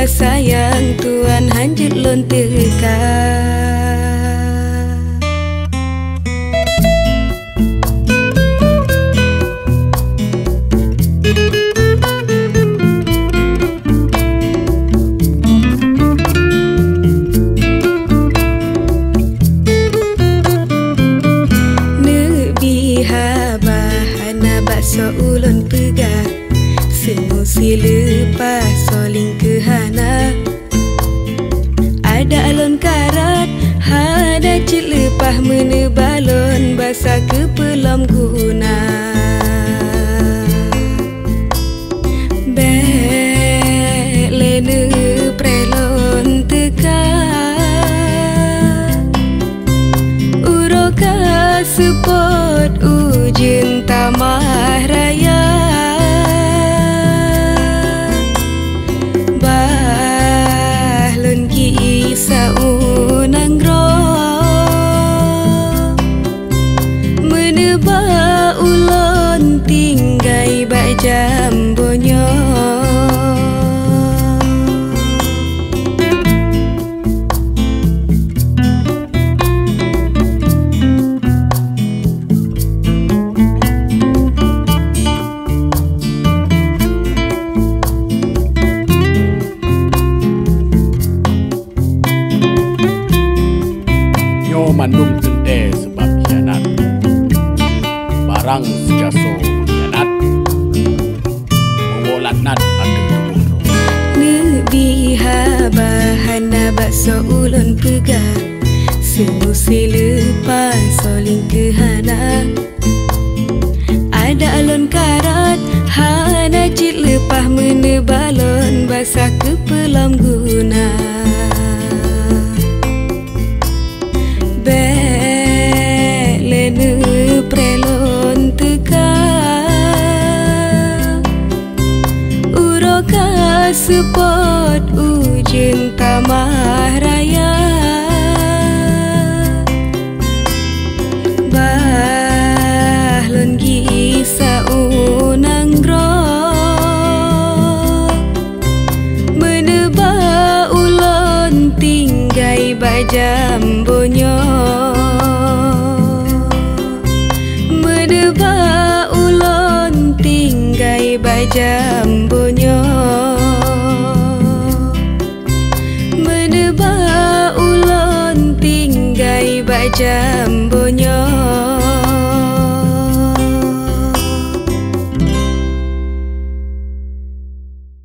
Sayang Tuhan hanjut lon teka Nebiha bahana bakso ulon pegah Semusi lepas soling kehana Ada alon karat Hada cik lepah menebalon Basa ke pelam guna Bek lene prelon teka Uroka support ujian tamah raya Menebak ulon tinggai bak jambonyo Nyo mandung tente sebab hianat Barang sejaso hianat Mengolat nat ada teburo Nebiha bahana bakso ulon pegah Semusi lepas soling kehana Ada alon karat Hana cik lepah menebalon Basah ke pelam guna Bek lene prelon teka Uroka support ujian tamah raya Bahlon gisa unang roh Menebak ulon tinggai bak jambonyo Menebak ulon tinggai bak jambonyo Menebak ulon tinggai bak jambonyo